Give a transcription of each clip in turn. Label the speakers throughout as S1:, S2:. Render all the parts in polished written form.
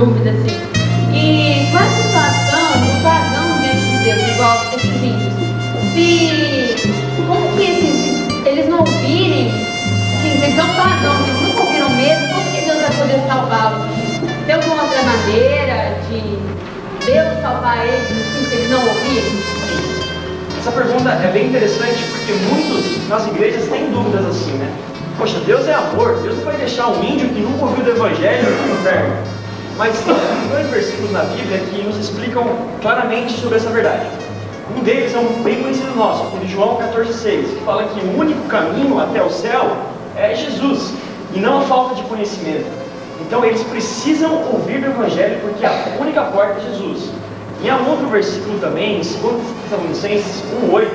S1: dúvida, assim. E com a situação do pagão diante de Deus, igual esses índios, como que eles não ouvirem, assim, eles são pagãos, eles nunca ouviram mesmo, como que Deus vai poder salvá-los? Tem alguma outra maneira de Deus salvar eles, assim, se eles não ouvirem?
S2: Essa pergunta é bem interessante porque muitos nas igrejas têm dúvidas assim, né? Poxa, Deus é amor, Deus não vai deixar um índio que nunca ouviu do Evangelho no inferno. Mas tem dois versículos na Bíblia que nos explicam claramente sobre essa verdade. Um deles é um bem conhecido nosso, o de João 14,6, que fala que o único caminho até o céu é Jesus, e não a falta de conhecimento. Então eles precisam ouvir do Evangelho porque a única porta é Jesus. E há um outro versículo também, em 2 Tessalonicenses 1,8,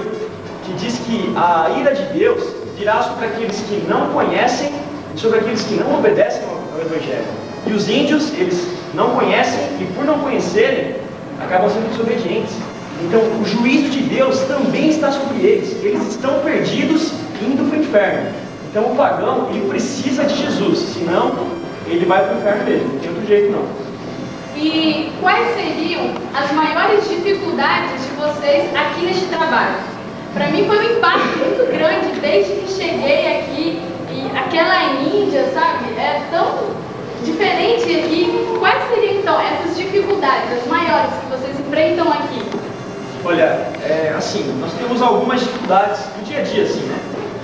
S2: que diz que a ira de Deus virá sobre aqueles que não conhecem e sobre aqueles que não obedecem ao Evangelho. E os índios, eles não conhecem e por não conhecerem, acabam sendo desobedientes. Então o juízo de Deus também está sobre eles. Eles estão perdidos indo para o inferno. Então o pagão, ele precisa de Jesus, senão ele vai para o inferno mesmo, não tem outro jeito não.
S1: E quais seriam as maiores dificuldades de vocês aqui neste trabalho? Para mim foi um impacto muito grande desde que cheguei aqui e aquela Índia, sabe, é tão diferente aqui. Quais seriam então essas dificuldades, as maiores que vocês enfrentam aqui?
S2: Olha, assim, nós temos algumas dificuldades no dia a dia, assim, né?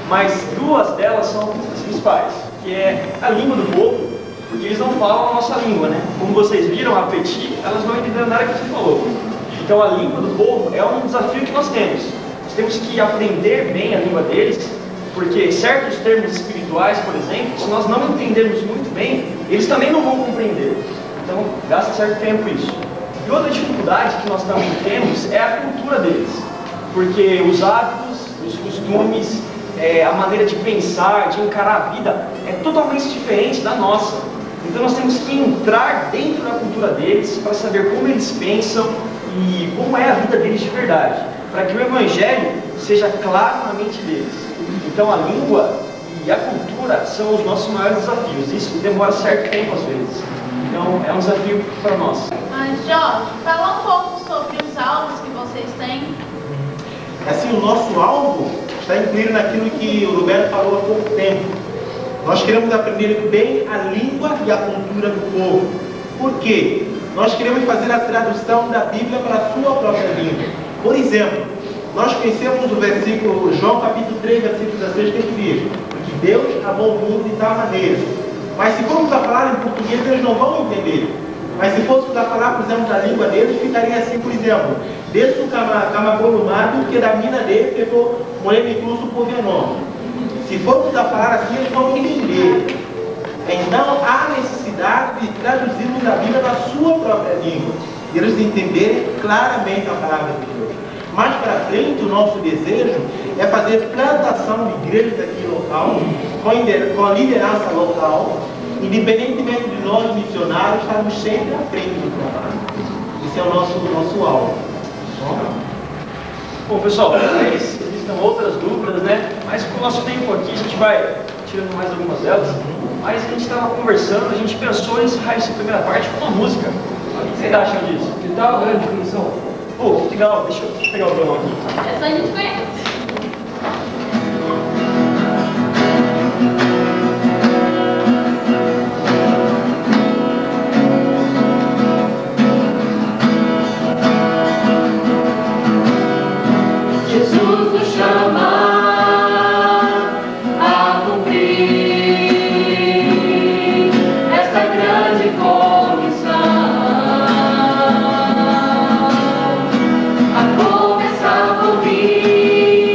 S2: Mas duas delas são as principais, que é a língua do povo, porque eles não falam a nossa língua, né? Como vocês viram, a Peti, elas não entenderam nada que você falou. Então a língua do povo é um desafio que nós temos. Nós temos que aprender bem a língua deles, porque certos termos espirituais, por exemplo, se nós não entendermos muito bem, eles também não vão compreender. Então gasta certo tempo isso. E outra dificuldade que nós também temos é a cultura deles, porque os hábitos, os costumes, a maneira de pensar, de encarar a vida é totalmente diferente da nossa. Então nós temos que entrar dentro da cultura deles para saber como eles pensam e como é a vida deles de verdade, para que o Evangelho seja claro na mente deles. Então a língua e a cultura são os nossos maiores desafios. Isso demora certo tempo às vezes. Então é um desafio para nós.
S3: Mas Jorge, fala um pouco sobre os alvos que vocês têm.
S4: Assim, o nosso alvo está incluído naquilo que o Roberto falou há pouco tempo. Nós queremos aprender bem a língua e a cultura do povo. Por quê? Nós queremos fazer a tradução da Bíblia para a sua própria língua. Por exemplo, nós conhecemos o versículo, João capítulo 3, versículo 16, que diz: que Deus amou o mundo de tal maneira. Mas se formos a falar em português, eles não vão entender. Mas se fôssemos a falar, por exemplo, da língua deles, ficaria assim, por exemplo: desde o camagolumado, que da mina dele pegou moreno incluso por veneno. Se formos a falar assim, eles vão entender. Então há necessidade de traduzirmos a Bíblia na sua própria língua, e eles entenderem claramente a palavra de Deus. Mais para frente, o nosso desejo é fazer plantação de igrejas aqui local, com a liderança local, independentemente de nós missionários estarmos sempre à frente do trabalho. Esse é o nosso alvo.
S2: Bom, pessoal, talvez existam outras dúvidas, né? Mas com o nosso tempo aqui, a gente vai tirando mais algumas delas. Mas a gente estava conversando, a gente pensou em encerrar essa primeira parte com uma música. O que vocês acham disso?
S5: Que tal a grande comissão?
S2: Pô, que legal. Deixa eu pegar o violão aqui.
S1: Essa a gente conhece.
S6: Jesus nos chama a cumprir esta grande comissão, a começar por mim.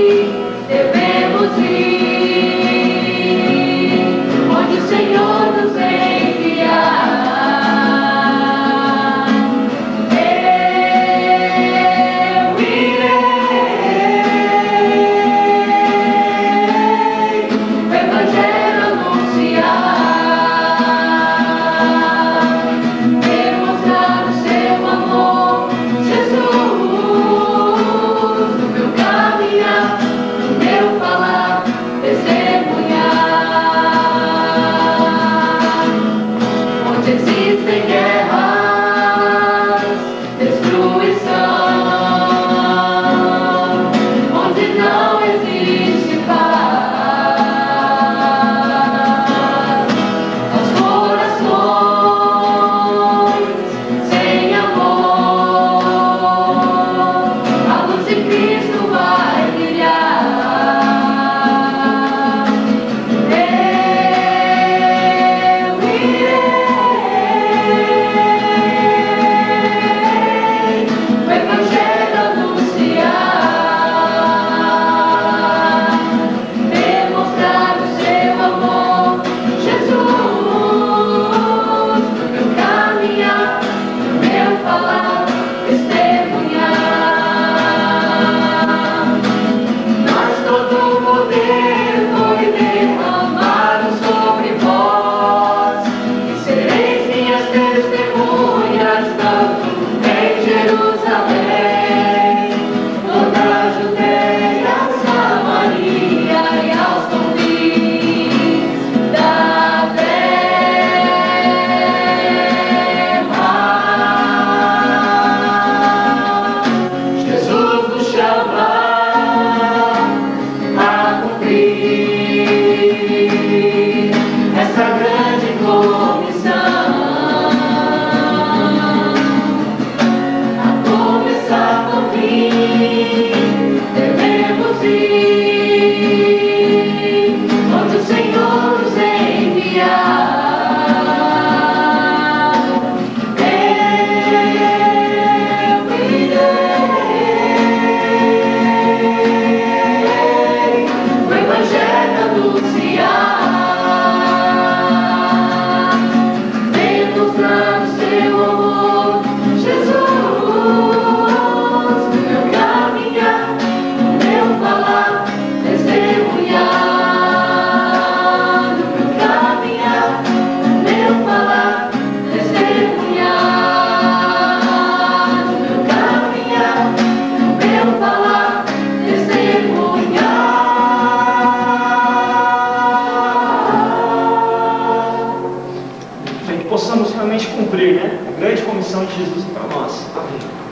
S2: grande comissão de Jesus para nós.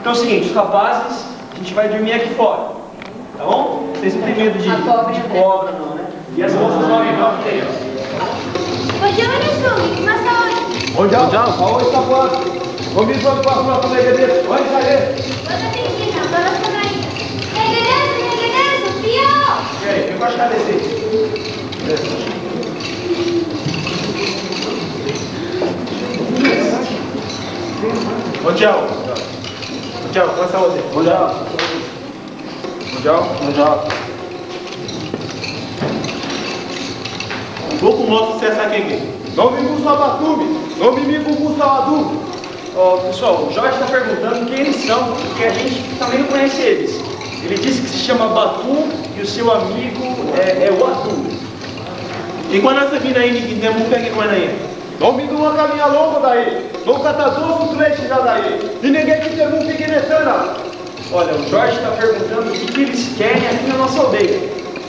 S2: Então é o seguinte, os rapazes, a gente vai dormir aqui fora, tá bom? Vocês não têm medo de cobra não, né? E as moças dormem não tem, ó.
S5: Onde aonde está fora? Vamos para a próxima igreja. Onde está ele?
S2: E aí, quem pode ficar desse?
S4: Ô Tiago, qual é a saúde? Vou com o nosso cessar aqui.
S5: Não me busca batume, não me busca adubo.
S2: Pessoal, o Jorge está perguntando quem eles são, porque a gente também não conhece eles. Ele disse que se chama Batu e o seu amigo é o Atu.
S4: E quando essa vida aí, ninguém tem muito que quando aí?
S5: Não me dá uma caminha longa daí, não catador os leite já daí. E ninguém que tem muito pequenetana.
S2: Olha, o Jorge está perguntando o que eles querem aqui na nossa aldeia.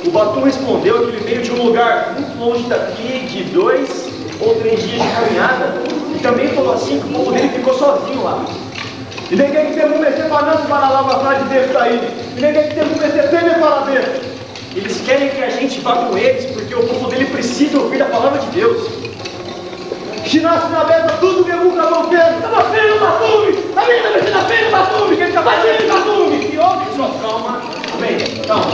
S2: O Batu respondeu que ele veio de um lugar muito longe daqui, de 2 ou 3 dias de caminhada, e também falou assim que o povo dele ficou sozinho lá.
S5: E ninguém que tem muito mexer banando para lá atrás de dentro daí. E ninguém que tem muito mexer teme para dentro.
S2: Eles querem que a gente vá com eles, porque o povo dele precisa ouvir a palavra de Deus.
S5: Se nasce na mesa, tudo que nunca vão ter. Está fazendo batume! A minha está mexendo a feira batume! Quem está fazendo batume?
S2: E ouve só, calma. Bem, calma.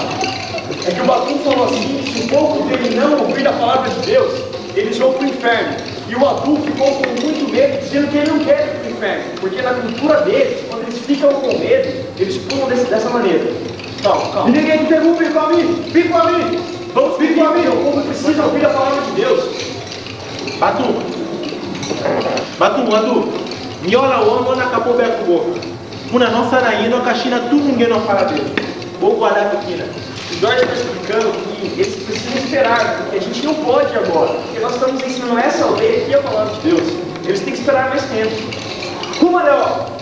S2: É que o Batu falou assim, se o povo dele não ouvir a palavra de Deus, eles vão para o inferno. E o Atu ficou com muito medo, dizendo que ele não quer ir para o inferno. Porque na cultura deles, quando eles ficam com medo, eles pulam dessa maneira. Calma.
S5: E ninguém que tem fica a mim! Fica a mim!
S2: Vamos pedir a mim, o povo precisa ouvir a palavra de Deus.
S4: Batu, nyola uomo na kapo beco boca. Una nossa rainha, caixina, tudo ninguém não fala dele. Vou guardar a pequena.
S2: O Jorge está explicando que eles precisam esperar, porque a gente não pode agora. Porque nós estamos ensinando essa aldeia aqui a palavra de Deus. Eles têm que esperar mais tempo.
S5: Como é, ó?